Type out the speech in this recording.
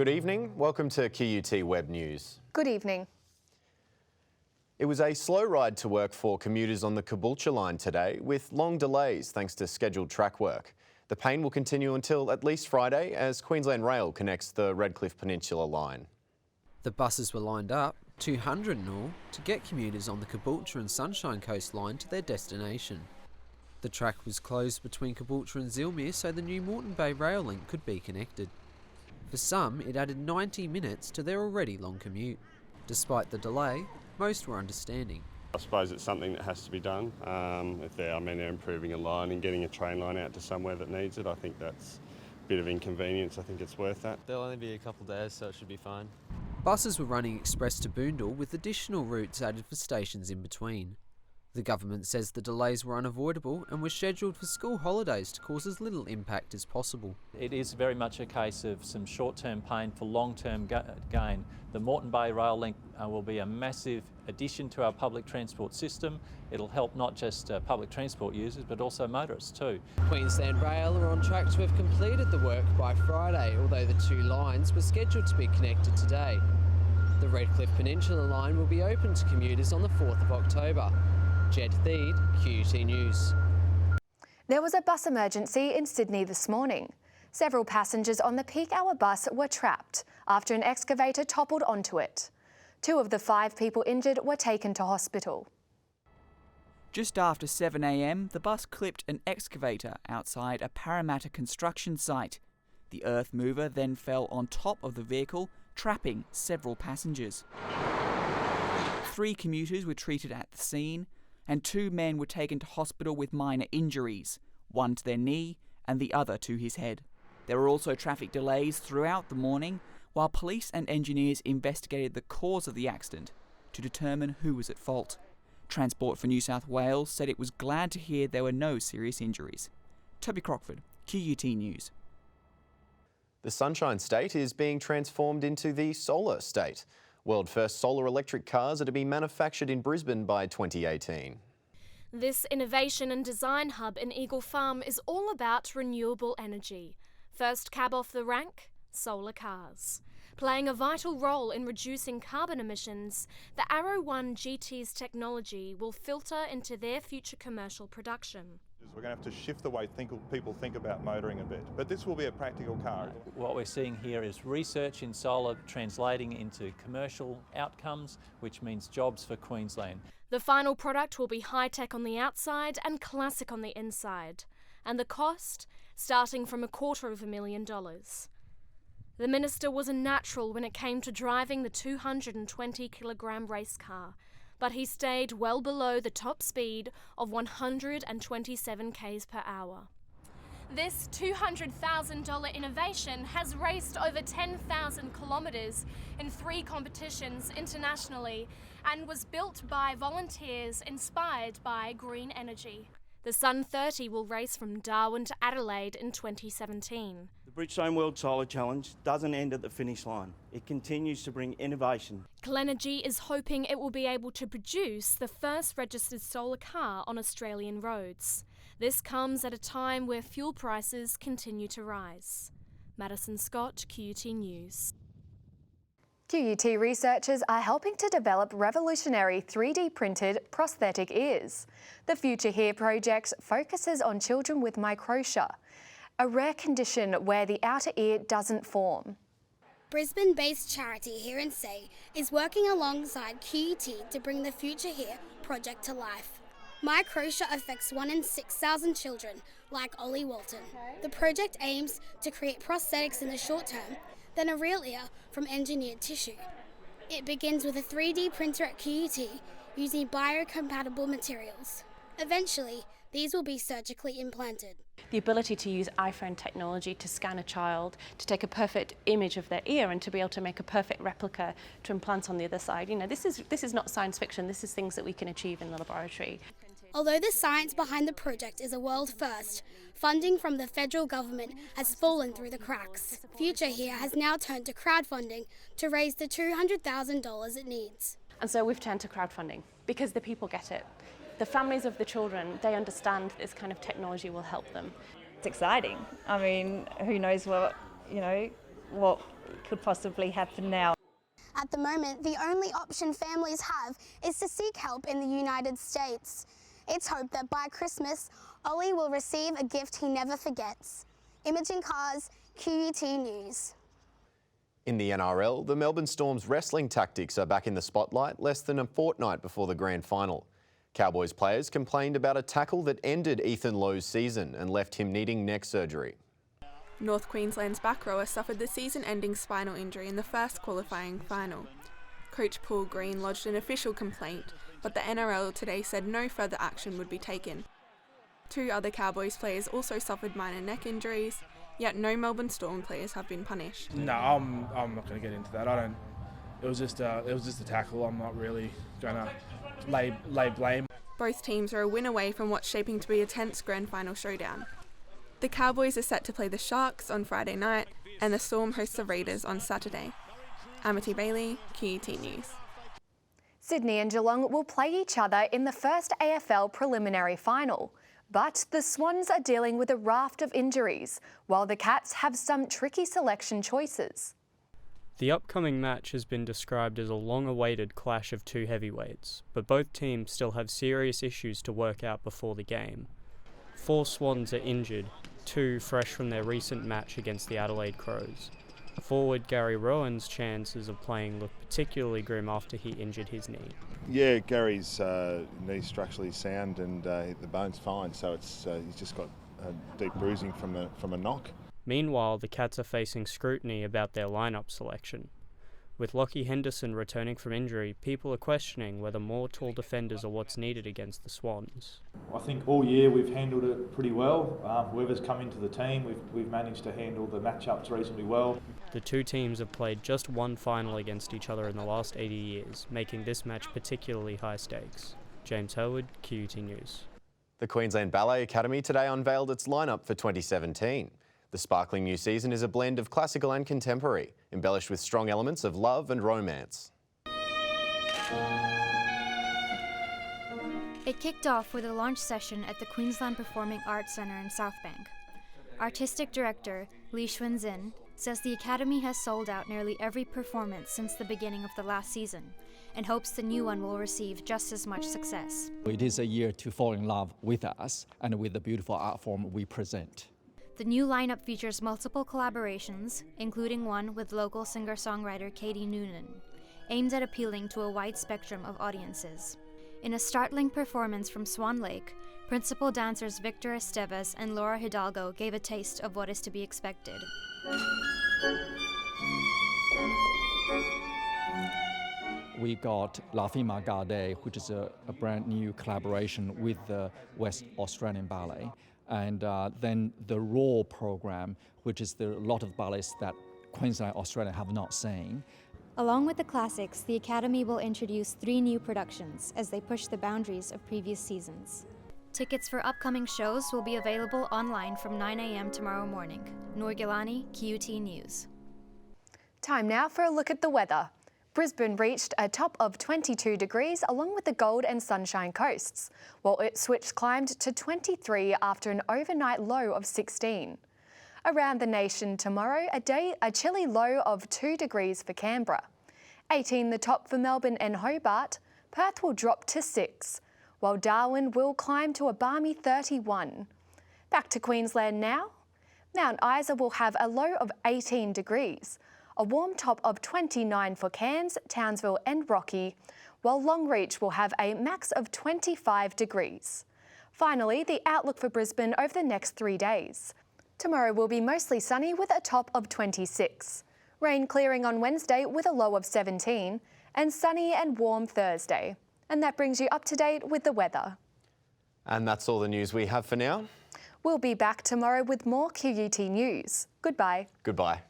Good evening. Welcome to QUT Web News. Good evening. It was a slow ride to work for commuters on the Caboolture line today, with long delays thanks to scheduled track work. The pain will continue until at least Friday as Queensland Rail connects the Redcliffe Peninsula line. The buses were lined up, 200 in all, to get commuters on the Caboolture and Sunshine Coast line to their destination. The track was closed between Caboolture and Zilmere so the new Moreton Bay rail link could be connected. For some, it added 90 minutes to their already long commute. Despite the delay, most were understanding. I suppose it's something that has to be done. If they're improving a line and getting a train line out to somewhere that needs it, I think that's a bit of inconvenience. I think it's worth that. There'll only be a couple of days, so it should be fine. Buses were running express to Boondall with additional routes added for stations in between. The government says the delays were unavoidable and were scheduled for school holidays to cause as little impact as possible. It is very much a case of some short-term pain for long-term gain. The Moreton Bay rail link will be a massive addition to our public transport system. It'll help not just public transport users but also motorists too. Queensland Rail are on track to have completed the work by Friday, although the two lines were scheduled to be connected today. The Redcliffe Peninsula line will be open to commuters on the 4th of October. Jed Theed, QUT News. There was a bus emergency in Sydney this morning. Several passengers on the peak hour bus were trapped after an excavator toppled onto it. 2 of the 5 people injured were taken to hospital. Just after 7 a.m, the bus clipped an excavator outside a Parramatta construction site. The earth mover then fell on top of the vehicle, trapping several passengers. 3 commuters were treated at the scene, and 2 men were taken to hospital with minor injuries, one to their knee and the other to his head. There were also traffic delays throughout the morning, while police and engineers investigated the cause of the accident to determine who was at fault. Transport for New South Wales said it was glad to hear there were no serious injuries. Toby Crockford, QUT News. The Sunshine State is being transformed into the Solar State. World-first solar electric cars are to be manufactured in Brisbane by 2018. This innovation and design hub in Eagle Farm is all about renewable energy. First cab off the rank, solar cars. Playing a vital role in reducing carbon emissions, the Arrow 1 GT's technology will filter into their future commercial production. We're going to have to shift the way people think about motoring a bit, but this will be a practical car. What we're seeing here is research in solar translating into commercial outcomes, which means jobs for Queensland. The final product will be high-tech on the outside and classic on the inside, and the cost starting from $250,000. The minister was a natural when it came to driving the 220-kilogram race car, but he stayed well below the top speed of 127 k's per hour. This $200,000 innovation has raced over 10,000 kilometres in 3 competitions internationally and was built by volunteers inspired by green energy. The Sun 30 will race from Darwin to Adelaide in 2017. The Bridgestone World Solar Challenge doesn't end at the finish line. It continues to bring innovation. Clenergy is hoping it will be able to produce the first registered solar car on Australian roads. This comes at a time where fuel prices continue to rise. Madison Scott, QUT News. QUT researchers are helping to develop revolutionary 3D printed prosthetic ears. The Future Here project focuses on children with microtia, a rare condition where the outer ear doesn't form. Brisbane-based charity Here and Say is working alongside QUT to bring the Future Here project to life. Microtia affects 1 in 6,000 children, like Ollie Walton. The project aims to create prosthetics in the short term, then a real ear from engineered tissue. It begins with a 3D printer at QUT using biocompatible materials. Eventually, these will be surgically implanted. The ability to use iPhone technology to scan a child, to take a perfect image of their ear and to be able to make a perfect replica to implant on the other side. You know, this is not science fiction, this is things that we can achieve in the laboratory. Although the science behind the project is a world first, funding from the federal government has fallen through the cracks. Future Here has now turned to crowdfunding to raise the $200,000 it needs. And so we've turned to crowdfunding because the people get it. The families of the children, they understand this kind of technology will help them. It's exciting. I mean, who knows what could possibly happen now. At the moment, the only option families have is to seek help in the United States. It's hoped that by Christmas, Ollie will receive a gift he never forgets. Imogen Carrs, QUT News. In the NRL, the Melbourne Storm's wrestling tactics are back in the spotlight less than a fortnight before the grand final. Cowboys players complained about a tackle that ended Ethan Lowe's season and left him needing neck surgery. North Queensland's back rower suffered the season-ending spinal injury in the first qualifying final. Coach Paul Green lodged an official complaint, but the NRL today said no further action would be taken. 2 other Cowboys players also suffered minor neck injuries, yet no Melbourne Storm players have been punished. No, I'm not going to get into that. It was just a tackle. I'm not really going to lay blame. Both teams are a win away from what's shaping to be a tense grand final showdown. The Cowboys are set to play the Sharks on Friday night, and the Storm hosts the Raiders on Saturday. Amity Bailey, QUT News. Sydney and Geelong will play each other in the first AFL preliminary final. But the Swans are dealing with a raft of injuries, while the Cats have some tricky selection choices. The upcoming match has been described as a long-awaited clash of 2 heavyweights, but both teams still have serious issues to work out before the game. 4 Swans are injured, 2 fresh from their recent match against the Adelaide Crows. Forward Gary Rowan's chances of playing look particularly grim after he injured his knee. Yeah, Gary's knee's structurally sound and the bone's fine, so he's just got deep bruising from a knock. Meanwhile, the Cats are facing scrutiny about their lineup selection. With Lockie Henderson returning from injury, people are questioning whether more tall defenders are what's needed against the Swans. I think all year we've handled it pretty well. Whoever's come into the team, we've managed to handle the matchups reasonably well. The 2 teams have played just 1 final against each other in the last 80 years, making this match particularly high stakes. James Herwood, QUT News. The Queensland Ballet Academy today unveiled its lineup for 2017. The sparkling new season is a blend of classical and contemporary, embellished with strong elements of love and romance. It kicked off with a launch session at the Queensland Performing Arts Centre in Southbank. Artistic director Li Xuanzin says the Academy has sold out nearly every performance since the beginning of the last season and hopes the new one will receive just as much success. It is a year to fall in love with us and with the beautiful art form we present. The new lineup features multiple collaborations, including one with local singer-songwriter Katie Noonan, aimed at appealing to a wide spectrum of audiences. In a startling performance from Swan Lake, principal dancers Victor Esteves and Laura Hidalgo gave a taste of what is to be expected. We got La Fima Garde, which is a brand new collaboration with the West Australian Ballet. And then the Raw program, which is a lot of ballets that Queensland, Australia have not seen. Along with the classics, the Academy will introduce 3 new productions as they push the boundaries of previous seasons. Tickets for upcoming shows will be available online from 9 a.m. tomorrow morning. Noor Gilani, QUT News. Time now for a look at the weather. Brisbane reached a top of 22 degrees along with the Gold and Sunshine Coasts, while Ipswich climbed to 23 after an overnight low of 16. Around the nation tomorrow, a chilly low of 2 degrees for Canberra. 18 the top for Melbourne and Hobart. Perth will drop to 6, while Darwin will climb to a balmy 31. Back to Queensland now. Mount Isa will have a low of 18 degrees. A warm top of 29 for Cairns, Townsville and Rocky, while Longreach will have a max of 25 degrees. Finally, the outlook for Brisbane over the next 3 days. Tomorrow will be mostly sunny with a top of 26. Rain clearing on Wednesday with a low of 17, and sunny and warm Thursday. And that brings you up to date with the weather. And that's all the news we have for now. We'll be back tomorrow with more QUT News. Goodbye. Goodbye.